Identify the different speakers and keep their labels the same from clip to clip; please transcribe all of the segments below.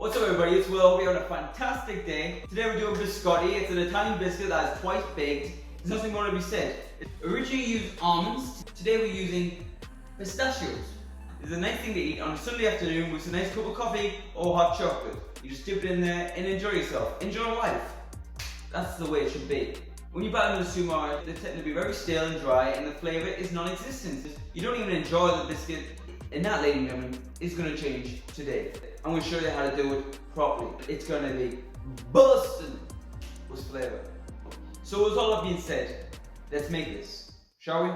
Speaker 1: What's up everybody, it's Will. We're on a fantastic day. Today we're doing biscotti. It's an Italian biscuit that is twice baked. There's nothing more to be said. It originally used almonds. Today we're using pistachios. It's a nice thing to eat on a Sunday afternoon with a nice cup of coffee or hot chocolate. You just dip it in there and enjoy yourself. Enjoy life. That's the way it should be. When you buy them in the supermarket, they tend to be very stale and dry and the flavour is non-existent. You don't even enjoy the biscuit. And that, ladies and gentlemen, is going to change today. I'm going to show you how to do it properly. It's going to be busting with flavour. So with all that being said, let's make this, shall we?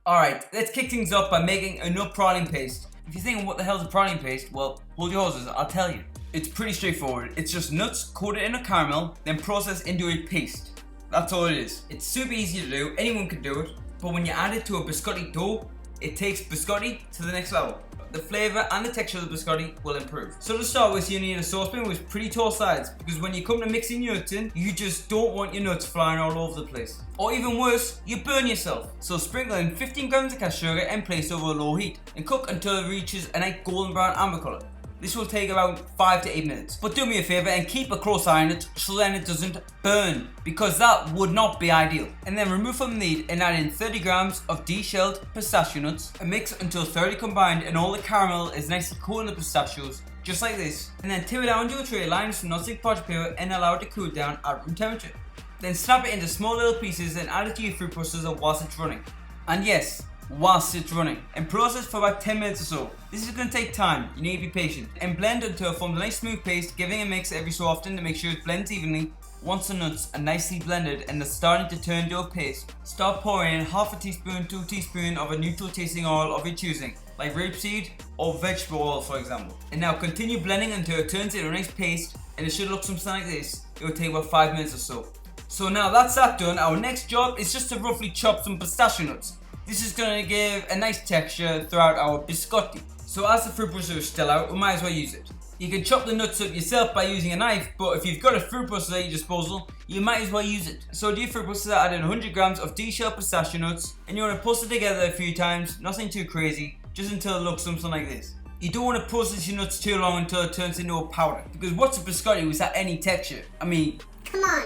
Speaker 1: Alright, let's kick things off by making a nut praline paste. If you're thinking what the hell is a praline paste, well, hold your horses, I'll tell you. It's pretty straightforward. It's just nuts coated in a caramel, then processed into a paste. That's all it is. It's super easy to do, anyone can do it, but when you add it to a biscotti dough, it takes biscotti to the next level. The flavour and the texture of the biscotti will improve. So to start with, you need a saucepan with pretty tall sides, because when you come to mixing your nuts in, you just don't want your nuts flying all over the place. Or even worse, you burn yourself. So sprinkle in 15 grams of caster sugar and place over a low heat, and cook until it reaches a nice golden brown amber colour. This will take about 5 to 8 minutes. But do me a favour and keep a close eye on it so then it doesn't burn, because that would not be ideal. And then remove from the heat and add in 30 grams of deshelled pistachio nuts and mix until thoroughly combined and all the caramel is nicely coated in the pistachios, just like this. And then tip it out into a tray lined with some non-stick parchment paper and allow it to cool down at room temperature. Then snap it into small little pieces and add it to your fruit processor whilst it's running. And yes, whilst it's running, and process for about 10 minutes or so. This is going to take time, you need to be patient, and blend until it forms a nice smooth paste, giving a mix every so often to make sure it blends evenly. Once the nuts are nicely blended and they're starting to turn to a paste, start pouring in half a teaspoon to a teaspoon of a neutral tasting oil of your choosing, like rapeseed or vegetable oil for example. And now continue blending until it turns into a nice paste, and it should look something like this. It will take about 5 minutes or so. So now that's that done, our next job is just to roughly chop some pistachio nuts. This is going to give a nice texture throughout our biscotti. So as the fruit processor is still out, we might as well use it. You can chop the nuts up yourself by using a knife, but if you've got a fruit processor at your disposal, you might as well use it. So to your fruit processor, add in 100 grams of deshelled pistachio nuts, and you want to pulse it together a few times, nothing too crazy, just until it looks something like this. You don't want to process your nuts too long until it turns into a powder, because what's a biscotti without any texture? I mean, come on.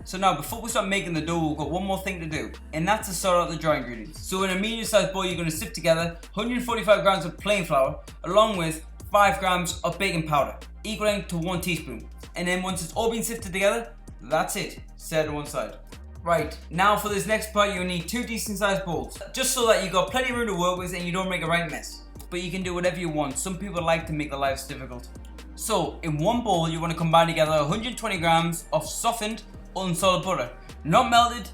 Speaker 1: So now before we start making the dough, we've got one more thing to do, and that's to sort out the dry ingredients. So in a medium sized bowl, you're going to sift together 145 grams of plain flour along with 5 grams of baking powder, equaling to 1 teaspoon. And then once it's all been sifted together, that's it, set it to one side. Right, now for this next part, you'll need 2 decent sized bowls, just so that you've got plenty of room to work with and you don't make a right mess. But you can do whatever you want, some people like to make their lives difficult. So in one bowl, you want to combine together 120 grams of softened unsalted butter, not melted,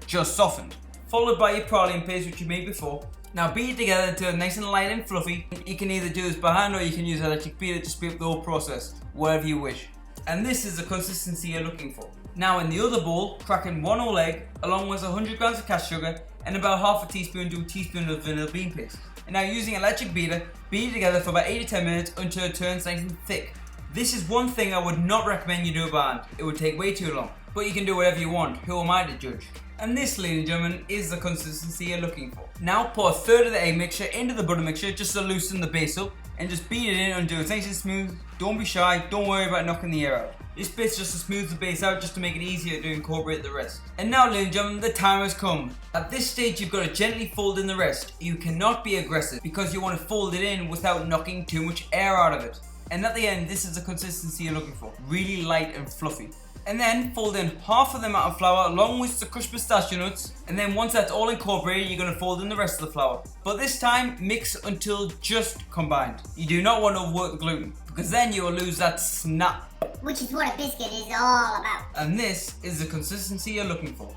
Speaker 1: just softened, followed by your praline paste which you made before. Now beat it together until it's nice and light and fluffy. You can either do this by hand or you can use an electric beater to speed up the whole process, whatever you wish. And this is the consistency you're looking for. Now in the other bowl, crack in 1 whole egg along with 100 grams of caster sugar and about half a teaspoon to a teaspoon of vanilla bean paste. And now using an electric beater, beat it together for about 8 to 10 minutes until it turns nice and thick. This is one thing I would not recommend you do by hand, it would take way too long. But you can do whatever you want, who am I to judge? And this, ladies and gentlemen, is the consistency you're looking for. Now pour a third of the egg mixture into the butter mixture just to loosen the base up, and just beat it in until it's nice and smooth. Don't be shy, don't worry about knocking the air out. This bit's just to smooth the base out just to make it easier to incorporate the rest. And now, ladies and gentlemen, the time has come. At this stage you've got to gently fold in the rest. You cannot be aggressive because you want to fold it in without knocking too much air out of it. And at the end, this is the consistency you're looking for, really light and fluffy. And then fold in half of the amount of flour along with the crushed pistachio nuts, and then once that's all incorporated, you're going to fold in the rest of the flour. But this time, mix until just combined. You do not want to overwork the gluten, because then you will lose that snap.
Speaker 2: Which is what a biscuit is all about.
Speaker 1: And this is the consistency you're looking for.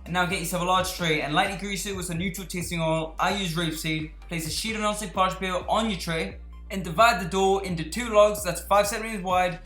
Speaker 1: And now get yourself a large tray and lightly grease it with some neutral tasting oil. I use rapeseed. Place a sheet of non-stick parchment paper on your tray, and divide the dough into 2 logs that's 5 centimeters wide.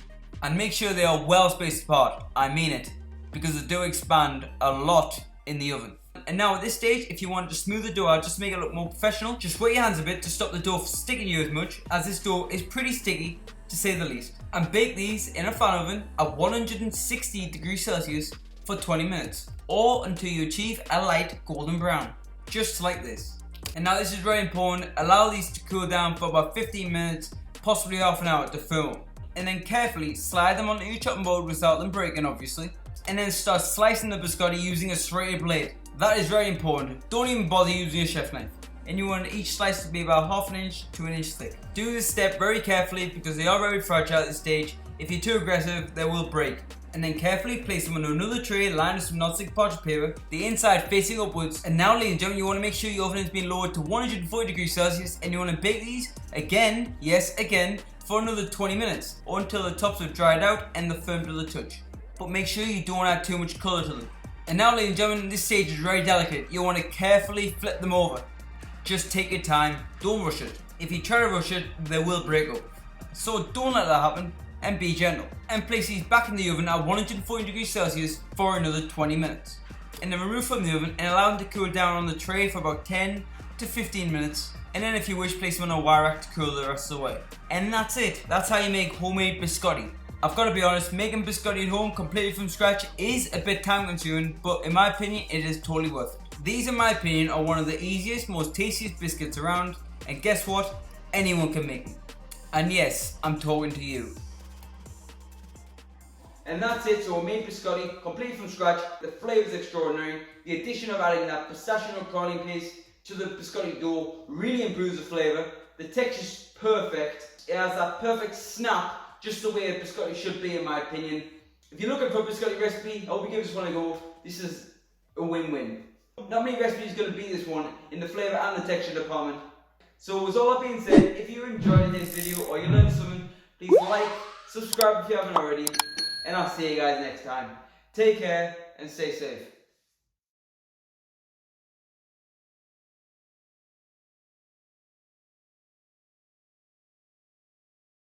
Speaker 1: And make sure they are well spaced apart, I mean it, because the dough expand a lot in the oven. And now at this stage, if you want to smooth the dough out, just to make it look more professional, just wet your hands a bit to stop the dough from sticking to you as much, as this dough is pretty sticky to say the least. And bake these in a fan oven at 160 degrees Celsius for 20 minutes, or until you achieve a light golden brown, just like this. And now this is very important, allow these to cool down for about 15 minutes, possibly half an hour to firm up. And then carefully slide them onto your chopping board without them breaking, obviously. And then start slicing the biscotti using a serrated blade. That is very important. Don't even bother using a chef knife. And you want each slice to be about half an inch to an inch thick. Do this step very carefully because they are very fragile at this stage. If you're too aggressive, they will break. And then carefully place them on another tray lined with some non-stick parchment paper, the inside facing upwards. And now, ladies and gentlemen, you want to make sure your oven has been lowered to 140 degrees Celsius, and you want to bake these again, yes again, for another 20 minutes, or until the tops have dried out and they're firm to the touch. But make sure you don't add too much colour to them. And now, ladies and gentlemen, this stage is very delicate. You want to carefully flip them over. Just take your time, don't rush it. If you try to rush it, they will break up. So don't let that happen, and be gentle. And place these back in the oven at 140 degrees Celsius for another 20 minutes. And then remove from the oven and allow them to cool down on the tray for about 10 to 15 minutes. And then if you wish, place them on a wire rack to cool the rest of the way. And that's it. That's how you make homemade biscotti. I've got to be honest, making biscotti at home completely from scratch is a bit time consuming, but in my opinion, it is totally worth it. These, in my opinion, are one of the easiest, most tastiest biscuits around. And guess what? Anyone can make them. And yes, I'm talking to you. And that's it, so we made biscotti completely from scratch. The flavour is extraordinary. The addition of adding that pistachio praline paste to the biscotti dough really improves the flavour. The texture is perfect. It has that perfect snap, just the way a biscotti should be, in my opinion. If you're looking for a biscotti recipe, I hope you give this one a go. This is a win-win. Not many recipes are going to beat this one in the flavour and the texture department. So with all that being said, if you enjoyed this video or you learned something, please like, subscribe if you haven't already. And I'll see you guys next time. Take care and stay safe.